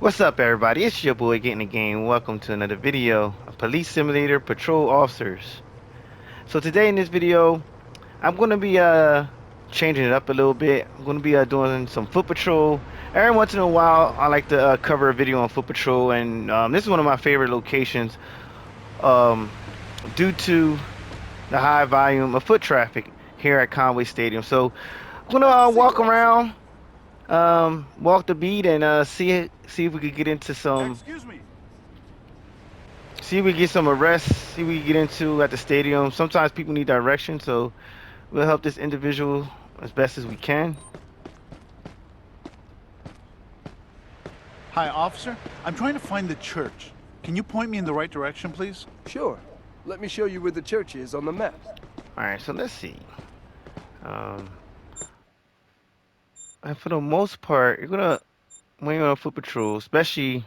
What's up, everybody? It's your boy Getting the Game. Welcome to another video of Police Simulator Patrol Officers. So today in this video, I'm gonna be changing it up a little bit. I'm gonna be doing some foot patrol. Every once in a while, I like to cover a video on foot patrol, and this is one of my favorite locations um, due to the high volume of foot traffic here at Conway Stadium. So I'm gonna walk around, walk the beat, and see if we could get into some. Excuse me. See if we get some arrests, see what we get into at the stadium. Sometimes people need direction, so we'll help this individual as best as we can. Hi, officer. I'm trying to find the church. Can you point me in the right direction, please? Sure. Let me show you where the church is on the map. Alright, so let's see. Um, and for the most part, when you're on foot patrol, especially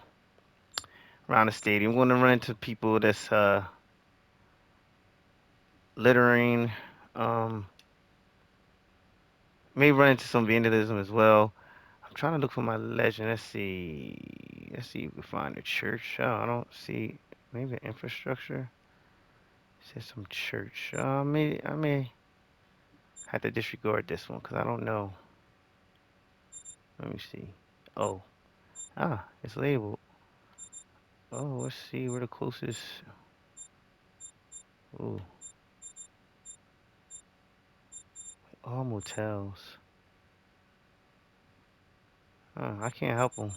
around the stadium, you're gonna run into people that's littering, um, may run into some vandalism as well. I'm trying to look for my legend. Let's see. Let's see if we can find a church. Oh, I don't see. Maybe infrastructure. It says some church. I may have to disregard this one because I don't know. Let me see. Oh, it's labeled. Oh, let's see where the closest. Ooh, all motels. I can't help them.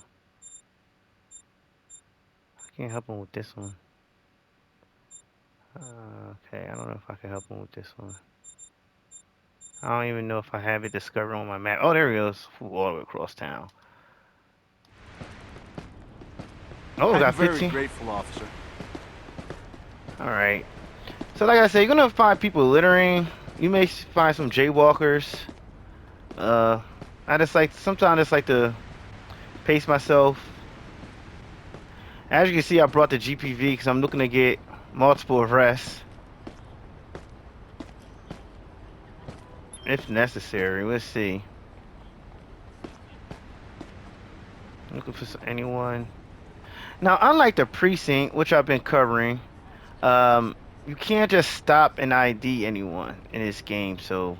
I can't help them with this one. Okay, I don't know if I can help them with this one. I don't even know if I have it discovered on my map. Oh, there he goes. All the way across town. Oh, we I'm got very 15. grateful, officer. All right. So, like I said, you're gonna find people littering. You may find some jaywalkers. Uh, sometimes I just like to pace myself. As you can see, I brought the GPV because I'm looking to get multiple arrests if necessary. Let's see. Looking for anyone. Now, unlike the precinct, which I've been covering, you can't just stop and ID anyone in this game. So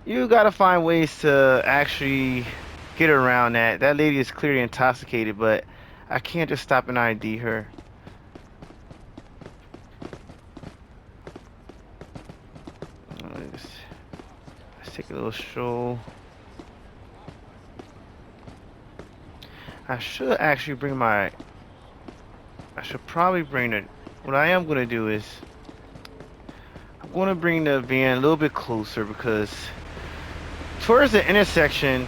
you gotta find ways to actually get around that. That lady is clearly intoxicated, but I can't just stop and ID her. Let's take a little stroll. I should actually bring my. I should probably bring it. What I am gonna do is I'm gonna bring the van a little bit closer because towards the intersection,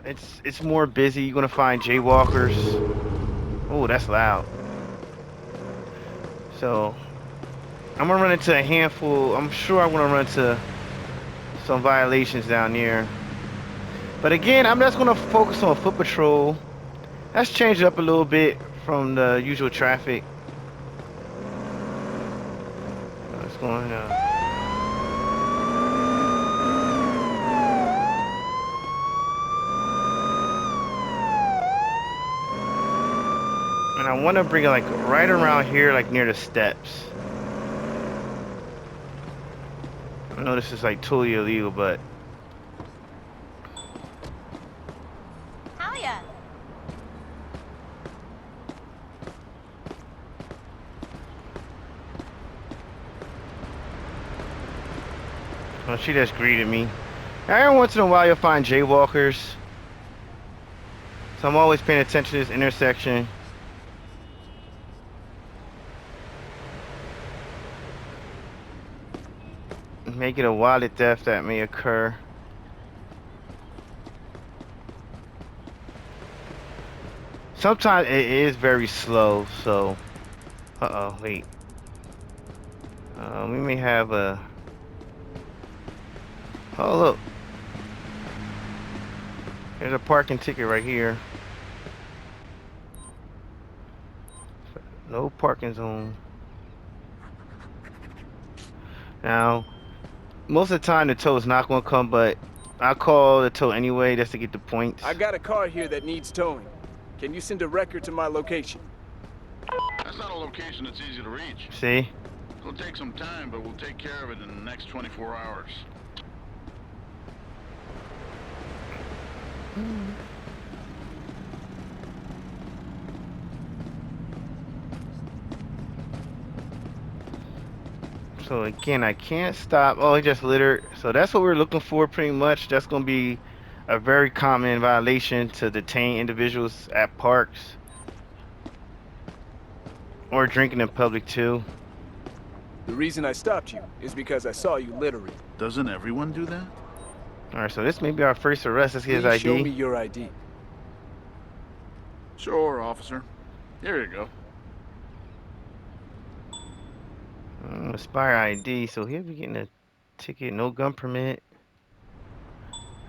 it's more busy. You're gonna find jaywalkers. Oh, that's loud. So I'm gonna run into a handful. I'm sure I'm gonna run into some violations down there. But again, I'm just gonna focus on foot patrol. Let's change it up a little bit from the usual traffic. What's going on? And I want to bring it like right around here, like near the steps. I know this is like totally illegal, but Hiya. well, she just greeted me. Every once in a while, you'll find jaywalkers. So I'm always paying attention to this intersection. Make it a wallet theft that may occur. Sometimes it is very slow, so wait. We may have a. Oh, look. There's a parking ticket right here. No parking zone. Now, most of the time the tow is not going to come, but I'll call the tow anyway just to get the points. I got a car here that needs towing. Can you send a record to my location? That's not a location that's easy to reach. See? It'll take some time, but we'll take care of it in the next 24 hours. So again, I can't stop. Oh, he just littered. So that's what we're looking for pretty much. That's going to be a very common violation to detain individuals at parks. Or drinking in public too. The reason I stopped you is because I saw you littering. Doesn't everyone do that? Alright, so this may be our first arrest. Let's get his Please show me ID. your ID. Sure, officer. Here you go. Aspire ID. So he'll be getting a ticket. No gun permit.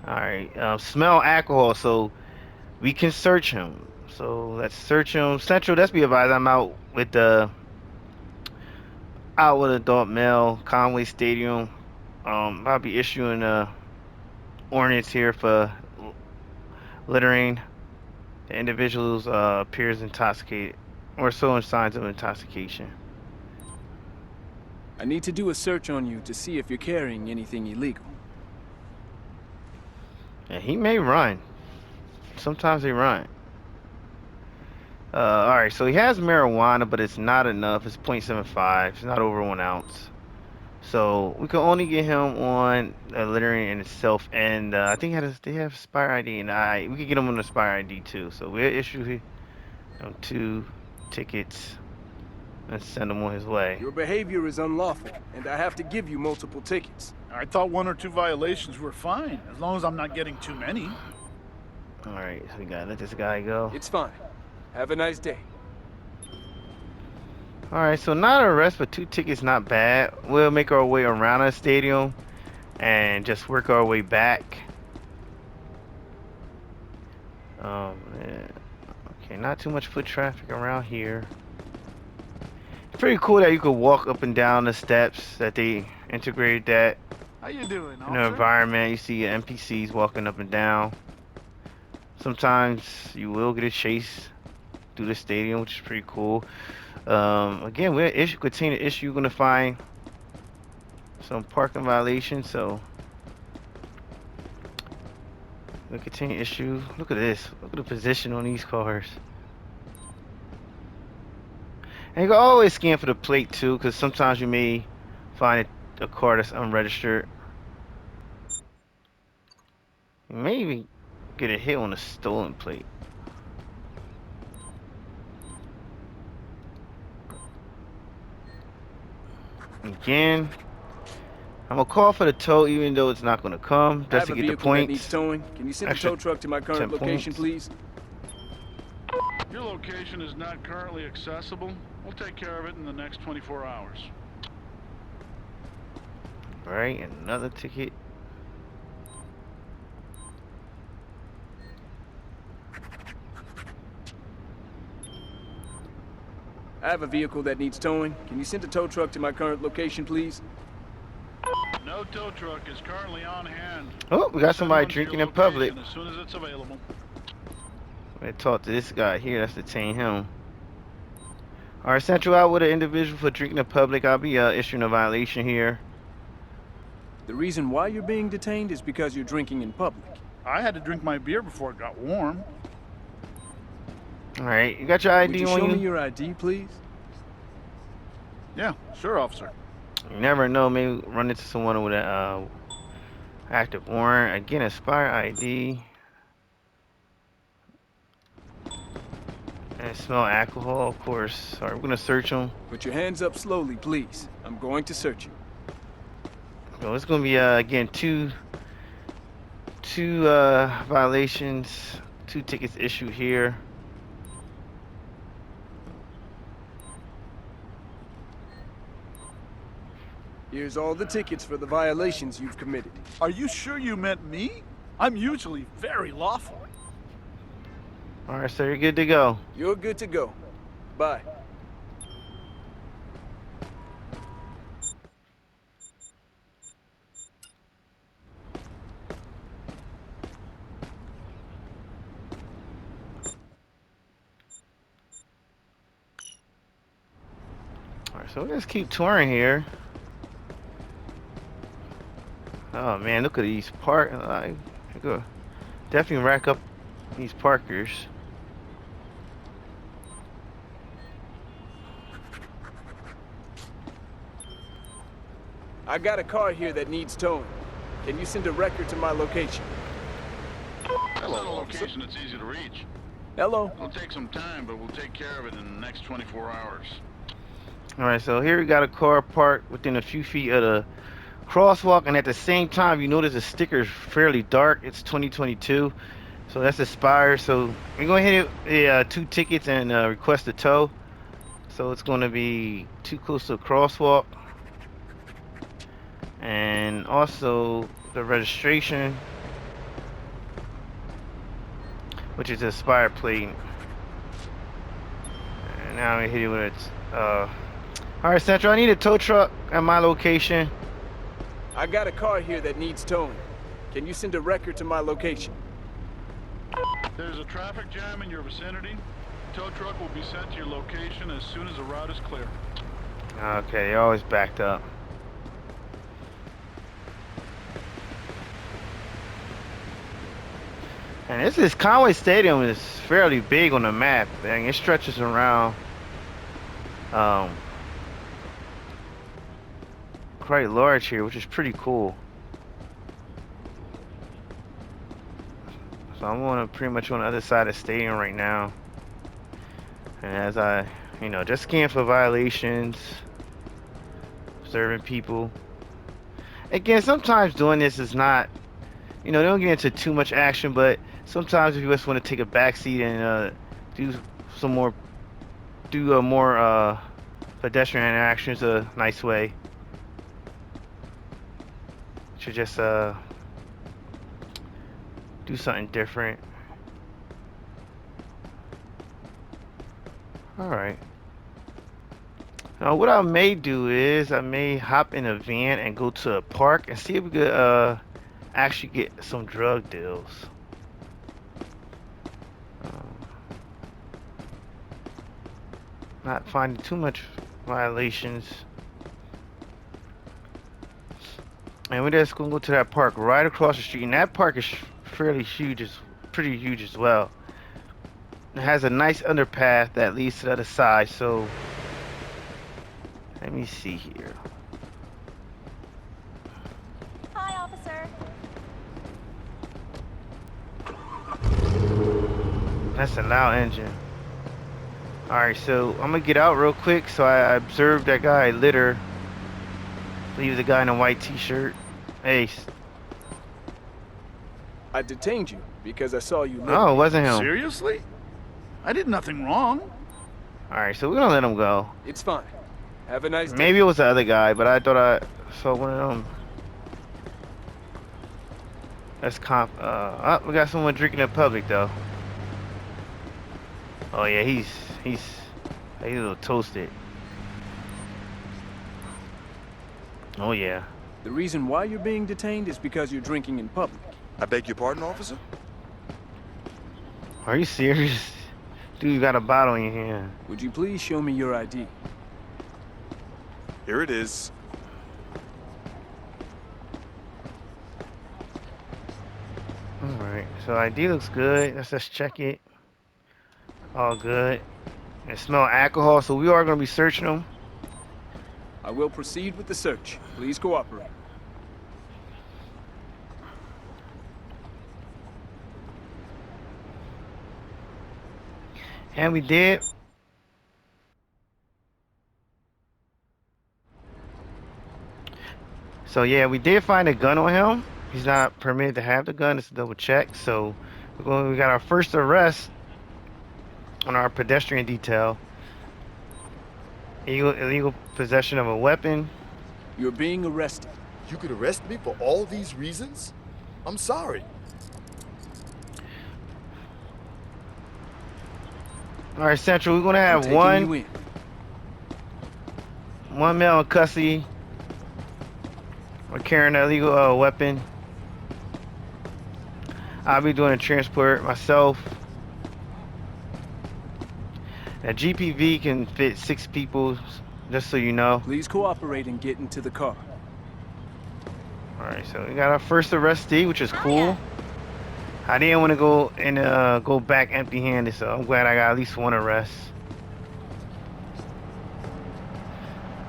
Alright. Smell alcohol. So we can search him. So let's search him. Central, let's be advised. I'm out with adult male, Conway Stadium. I'll be issuing ordinance here for littering. The individuals appears intoxicated or showing signs of intoxication. I need to do a search on you to see if you're carrying anything illegal. And he may run. Sometimes they run. Alright, so he has marijuana, but it's not enough. It's 0.75. It's not over 1 ounce. So we can only get him on littering in itself, and I think they have Aspire ID, and we can get him on Aspire ID too. So we'll issue 2 tickets and send him on his way. Your behavior is unlawful, and I have to give you multiple tickets. I thought 1 or 2 violations were fine, as long as I'm not getting too many. Alright, so we gotta let this guy go. It's fine. Have a nice day. Alright, so not an arrest, but 2 tickets, not bad. We'll make our way around the stadium and just work our way back. Yeah. Okay, not too much foot traffic around here. It's pretty cool that you could walk up and down the steps, that they integrated that How you doing, in officer? the environment. You see NPCs walking up and down. Sometimes you will get a chase through the stadium, which is pretty cool. Again, we're continue to issue. You're gonna find some parking violations, so we'll continue to issue. Look at this. Look at the position on these cars. And you can always scan for the plate too, because sometimes you may find a car that's unregistered. You may even get a hit on a stolen plate. Again, I'm gonna call for the tow, even though it's not gonna come, I just have to a get the vehicle that needs points. towing. Can you send a Extra tow truck to my current 10 location, points. please? Your location is not currently accessible. We'll take care of it in the next 24 hours. Right, another ticket. I have a vehicle that needs towing. Can you send a tow truck to my current location, please? No tow truck is currently on hand. Oh, we got Send somebody one to your drinking in public. location as soon as it's available. I'm gonna talk to this guy here. Let's detain him. Alright, Central out with an individual for drinking in public. I'll be issuing a violation here. The reason why you're being detained is because you're drinking in public. I had to drink my beer before it got warm. Alright, you got your Would ID you on show you? me your ID, please? Yeah, sure, officer. You never know, maybe run into someone with a active warrant. Again, Aspire ID. And smell alcohol, of course. Alright, we're gonna search them. Put your hands up slowly, please. I'm going to search you. So it's gonna be again two violations, 2 tickets issued here. Here's all the tickets for the violations you've committed. Are you sure you meant me? I'm usually very lawful. Alright, so you're good to go. You're good to go. Bye. So let's keep touring here. Oh man, look at these I go definitely rack up these parkers. I got a car here that needs towing. Can you send a record to my location? Hello, location that's easy to reach. Hello? It'll take some time, but we'll take care of it in the next 24 hours. Alright, so here we got a car parked within a few feet of the crosswalk, and at the same time you notice the sticker is fairly dark. It's 2022, so that's expired. So we're going to hit it 2 tickets and request a tow. So it's going to be too close to the crosswalk, and also the registration, which is the expired plate. And now we hit it with its alright, Central, I need a tow truck at my location. I got a car here that needs towing. Can you send a record to my location? There's a traffic jam in your vicinity. Tow truck will be sent to your location as soon as the route is clear. Okay, you're always backed up. And this is Conway Stadium is fairly big on the map. Dang, it stretches around quite large here, which is pretty cool. So I'm on pretty much on the other side of the stadium right now. And as I, just scan for violations, observing people. Again, sometimes doing this is not, they don't get into too much action, but sometimes if you just want to take a backseat and do more pedestrian interactions, a nice way to just do something different. Alright. Now what I may do is I may hop in a van and go to a park and see if we could actually get some drug deals. Not finding too much violations. And we're just gonna go to that park right across the street, and that park is fairly huge, pretty huge as well. It has a nice underpath that leads to the other side, so let me see here. Hi, officer. That's a loud engine. Alright, so I'm gonna get out real quick. So I observed that guy litter. I believe the guy in a white t-shirt. Hey. I detained you because I saw you litter. Oh, it wasn't him. Seriously? I did nothing wrong. Alright, so we're gonna let him go. It's fine. Have a nice day. Maybe it was the other guy, but I thought I saw one of them. That's oh, we got someone drinking in public though. Oh yeah, he's a little toasted. Oh yeah. The reason why you're being detained is because you're drinking in public. I beg your pardon, officer? Are you serious? Dude, you got a bottle in your hand. Would you please show me your ID? Here it is. Alright, so ID looks good. Let's just check it. All good. It smells alcohol, so we are going to be searching them. I will proceed with the search. Please cooperate. And we did. So yeah, we did find a gun on him. He's not permitted to have the gun. It's a double check. So we got our first arrest on our pedestrian detail. Illegal possession of a weapon. You're being arrested. You could arrest me for all these reasons? I'm sorry. All right, Central. We're gonna have I'm taking you in. one male in custody for carrying an illegal weapon. I'll be doing a transport myself. A GPV can fit 6 people, just so you know. Please cooperate and get into the car. All right, so we got our first arrestee, which is Hiya. cool. I didn't want to go and go back empty-handed, so I'm glad I got at least one arrest.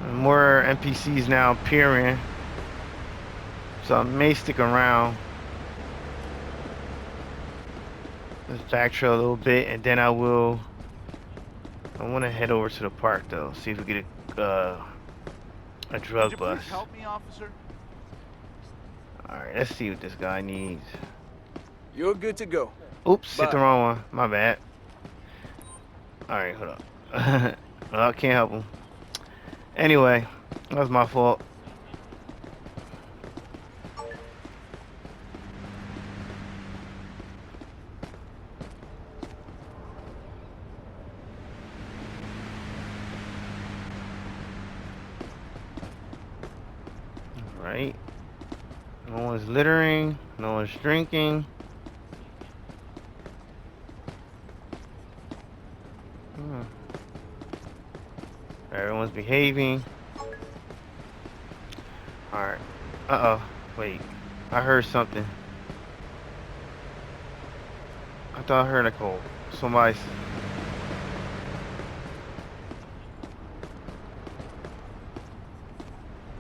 And more NPCs now appearing, so I may stick around. Let's backtrail a little bit, and then I want to head over to the park though, see if we get a Could drug you bus. please help me, officer? All right, let's see what this guy needs. You're good to go. Oops, hit the Bye. wrong one. My bad. All right, hold up. Well, I can't help him. Anyway, that was my fault. All right. No one's littering. No one's drinking. Everyone's behaving. Alright. Uh-oh. Wait. I heard something. I thought I heard a call. Somebody's...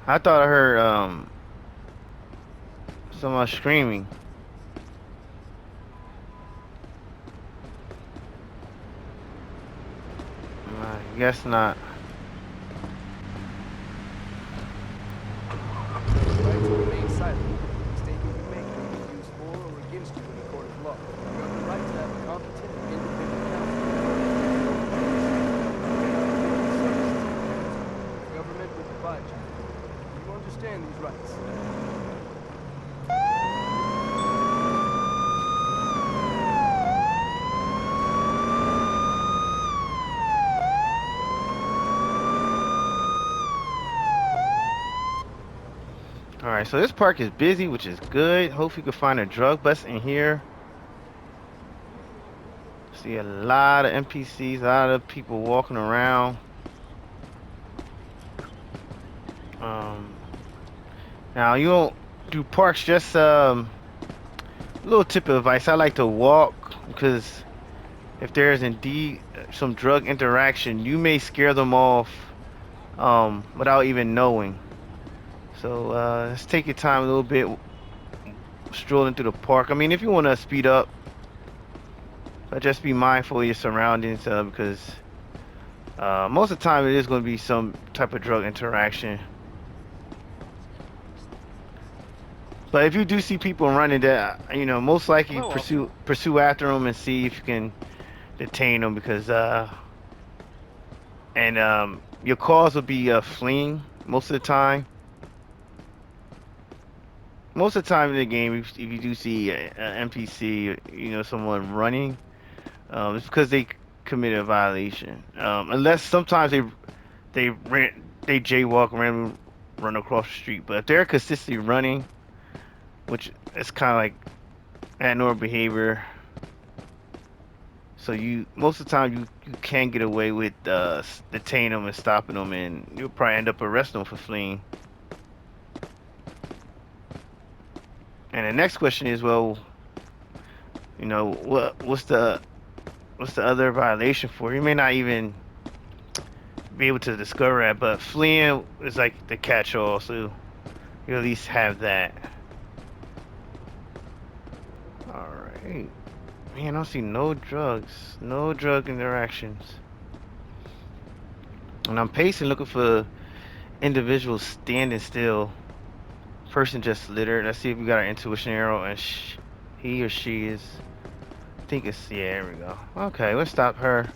I thought I heard, someone screaming. I guess not. Right to remain silent. Statement you make can be used for or against you in a court of law. You have the right to have a competent and independent counsel. The government will provide you. Do you understand these rights? Alright, so this park is busy, which is good. Hopefully you can find a drug bust in here. See a lot of NPCs, a lot of people walking around. Now you don't do parks, just a little tip of advice. I like to walk because if there is indeed some drug interaction, you may scare them off without even knowing. So let's take your time a little bit strolling through the park. I mean, if you want to speed up, but just be mindful of your surroundings because most of the time it is going to be some type of drug interaction. But if you do see people running, that most likely pursue after them and see if you can detain them because your cause will be fleeing most of the time. Most of the time in the game, if you do see an NPC, someone running, it's because they committed a violation. Unless sometimes they jaywalk, randomly run across the street. But if they're consistently running, which is kind of like abnormal behavior, so most of the time you can get away with detaining them and stopping them, and you'll probably end up arresting them for fleeing. And the next question is, well, what's the other violation for? You may not even be able to discover that, but fleeing is like the catch-all, so you at least have that. Alright. Man, I don't see no drugs. No drug interactions. And I'm pacing looking for individuals standing still. Person just littered. Let's see if we got our intuition arrow and he or she is. I think it's, yeah, there we go. Okay, let's stop her.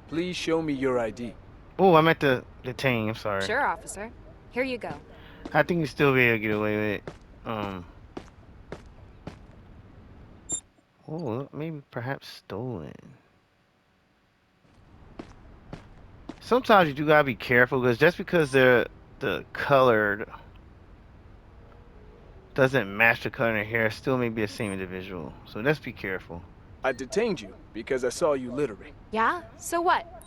Please show me your ID. Oh, I meant to detain. I'm sorry. Sure, officer. Here you go. I think you still be able to get away with it. Oh, maybe perhaps stolen. Sometimes you do gotta be careful because just because the colored doesn't match the color in their hair, still may be the same individual. So let's be careful. I detained you because I saw you littering. Yeah? So what?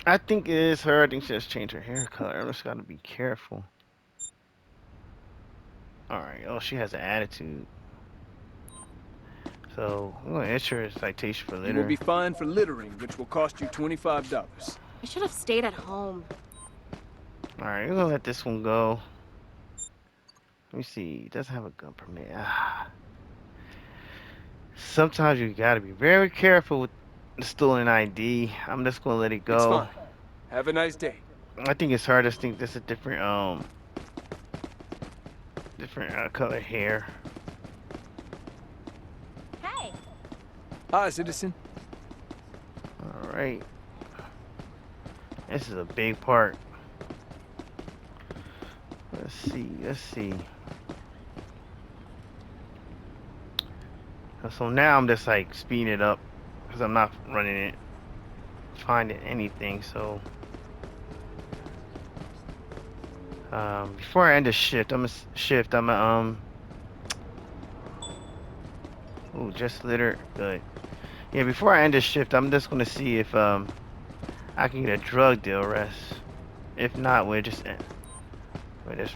I think it is her. I think she just changed her hair color. I just gotta be careful. Alright, oh, she has an attitude. So, I'm gonna issue her a citation for You will litter. be fined for littering, which will cost you $25. I should have stayed at home. Alright, we're gonna let this one go. Let me see. He doesn't have a gun permit. Sometimes you gotta be very careful with the stolen ID. I'm just gonna let it go. It's fine. Have a nice day. I think it's hard to think this is a different color hair. Hey! Hi, citizen. All right. This is a big part. Let's see. Let's see. So now I'm just like speeding it up because I'm not running it, finding anything. So before I end the shift, I'm gonna ooh, just litter, good. Yeah, before I end the shift, I'm just gonna see if I can get a drug deal arrest. If not, we'll just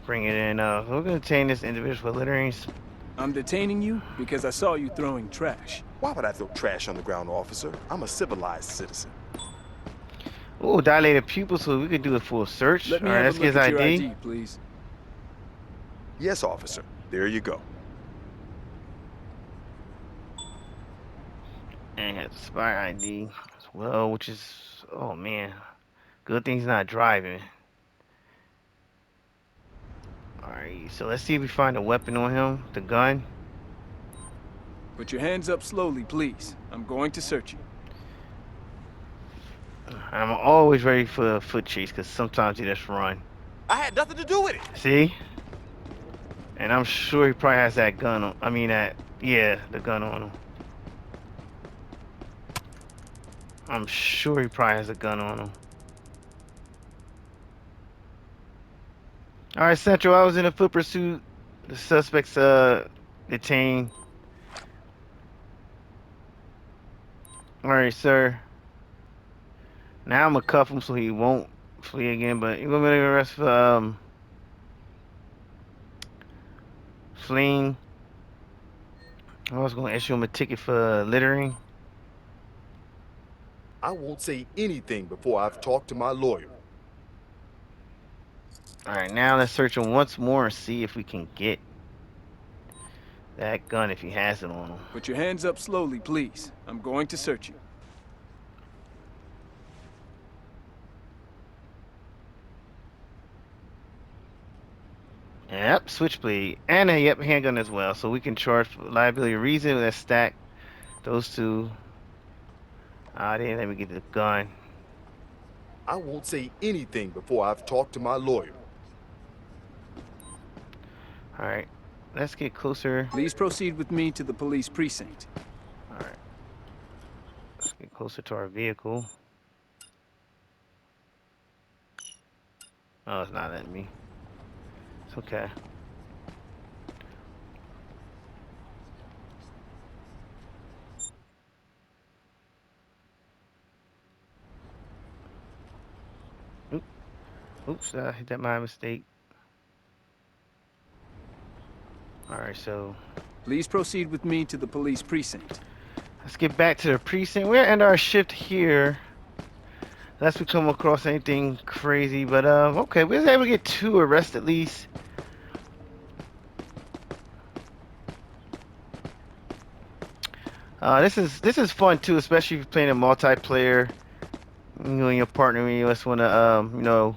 bring it in. We're gonna detain this individual for littering. I'm detaining you because I saw you throwing trash. Why would I throw trash on the ground, officer? I'm a civilized citizen. Ooh, dilated pupil, so we could do a full search. Let me All right, have let's a get look his at your ID. ID, please. Yes, officer. There you go. And has expired ID as well, which is, oh man, good thing he's not driving. Alright, so let's see if we find a weapon on him, the gun. Put your hands up slowly, please. I'm going to search you. I'm always ready for a foot chase because sometimes he just run. I had nothing to do with it. See? And I'm sure he probably has that gun on. I mean, yeah, the gun on him. I'm sure he probably has a gun on him. Alright, Central, I was in a foot pursuit. The suspect's detained. Alright, sir. Now I'm gonna cuff him so he won't flee again, but you're gonna arrest for fleeing. I was gonna issue him a ticket for littering. I won't say anything before I've talked to my lawyer. Alright, now let's search him once more and see if we can get that gun if he has it on him. Put your hands up slowly, please. I'm going to search you. Yep, switchblade. And a handgun as well. So we can charge for liability reason. Let's stack those two. Then let me get the gun. I won't say anything before I've talked to my lawyer. Alright, let's get closer. Please proceed with me to the police precinct. Alright. Let's get closer to our vehicle. Oh, it's not letting me. It's okay. Oops, I hit that my mistake. Alright, so Please proceed with me to the police precinct. let's get back to the precinct. We're end our shift here. Unless we come across anything crazy, but okay, we was able to get 2 arrests at least. This is fun too, especially if you're playing a multiplayer. You and your partner, you just want to you know,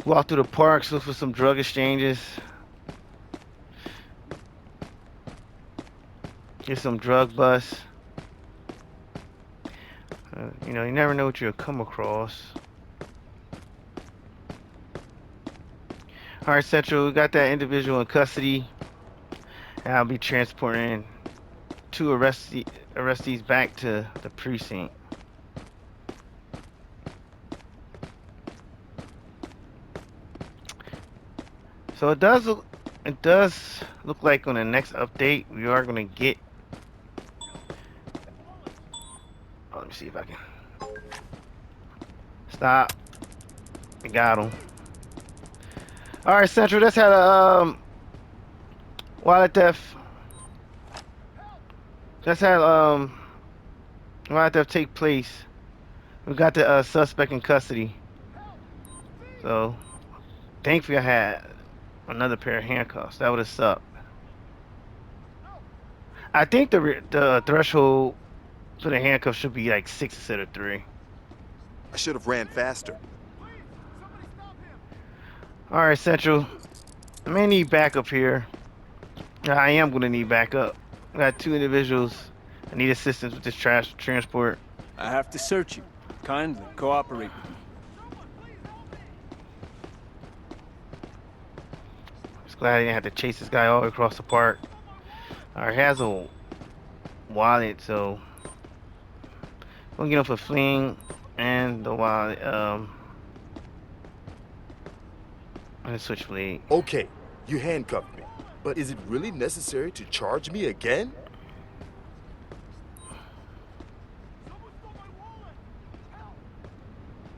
walk through the parks, look for some drug exchanges, get some drug busts. You know, you never know what you'll come across. Alright, Central, we got that individual in custody. And I'll be transporting 2 arrestees back to the precinct. So it does look like on the next update we are going to get me see if I can. Stop. I got him. All right, Central. Let's have a wallet theft. Let's have wallet theft take place. We got the suspect in custody. So, thankfully I had another pair of handcuffs. That would have sucked. I think the threshold for the handcuffs should be like 6 instead of 3. I should have ran faster. All right, Central. I may need backup here. I am going to need backup. I got 2 individuals. I need assistance with this transport. I have to search you. Kindly cooperate with me. Just glad I didn't have to chase this guy all the way across the park. Alright, he has a wallet, so we'll get him for fleeing and the wallet. And the switchblade. Okay, you handcuffed me. But is it really necessary to charge me again?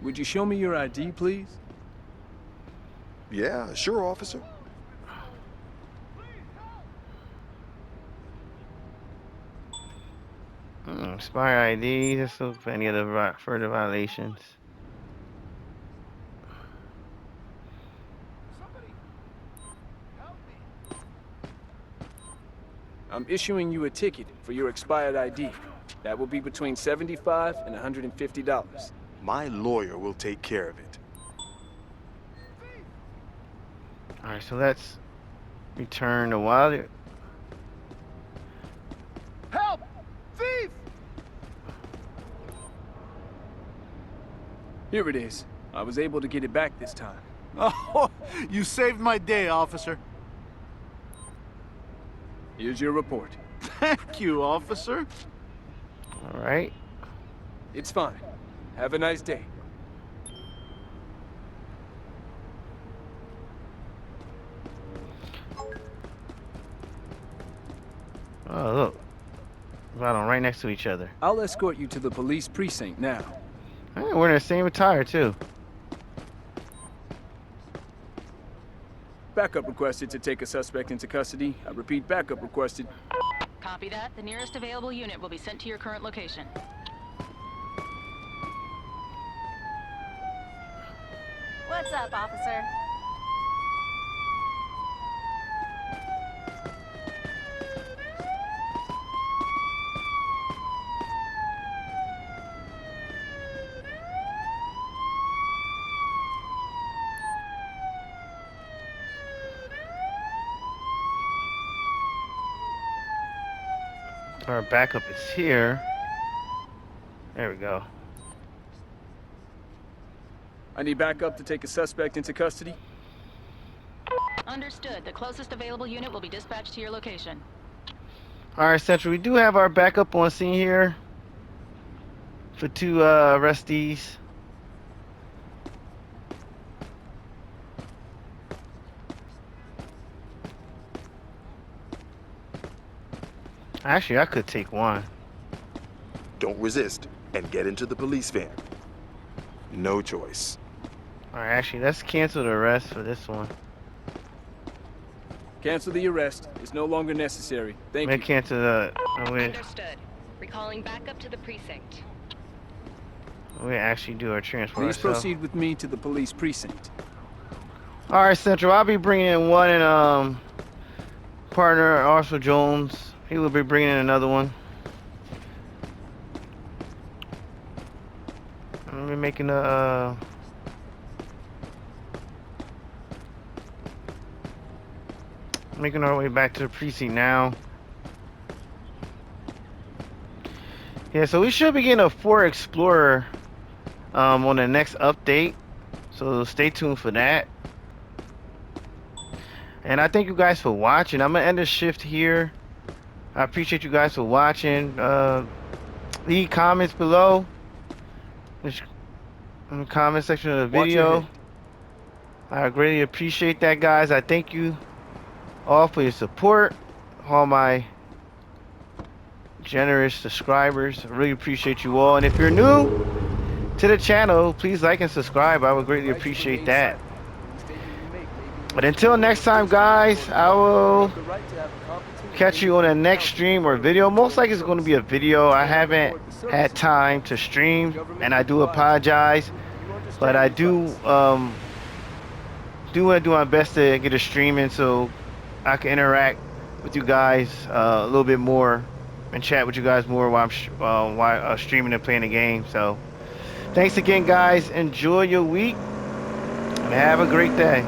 Would you show me your ID, please? Yeah, sure, officer. Expired ID. Let's look for any other further violations. I'm issuing you a ticket for your expired ID. That will be between $75 and $150. My lawyer will take care of it. Alright, so let's return the wallet. Help! Thief! Here it is. I was able to get it back this time. Oh, you saved my day, officer. Here's your report. Thank you, officer. Alright. It's fine. Have a nice day. Oh, look. Right on, right next to each other. I'll escort you to the police precinct now. Hey, we're in the same attire, too. Backup requested to take a suspect into custody. I repeat, backup requested. Copy that. The nearest available unit will be sent to your current location. What's up, officer? Our backup is here. There we go. I need backup to take a suspect into custody. Understood. The closest available unit will be dispatched to your location. Alright, Central, we do have our backup on scene here for 2 arrestees. Actually, I could take one. Don't resist and get into the police van. No choice. Alright, actually, let's cancel the arrest for this one. Cancel the arrest. It's no longer necessary. Thank you. Cancel the. Understood. Recalling backup to the precinct. We actually do our transport. Please proceed with me to the police precinct. Alright, Central, I'll be bringing in one and partner Arthur Jones. He will be bringing in another one. I'm be making a making our way back to the precinct now. Yeah, so we should be getting a Ford Explorer on the next update. So stay tuned for that. And I thank you guys for watching. I'm gonna end the shift here. I appreciate you guys for watching. Leave comments below in the comment section of the video. I greatly appreciate that, guys. I thank you all for your support. All my generous subscribers. I really appreciate you all. And if you're new to the channel, please like and subscribe. I would greatly appreciate that. But until next time, guys, I will catch you on the next stream or video. Most likely it's going to be a video. I haven't had time to stream, and I do apologize. But I do want to do my best to get a stream in so I can interact with you guys a little bit more and chat with you guys more while I'm streaming and playing the game. So thanks again, guys. Enjoy your week and have a great day.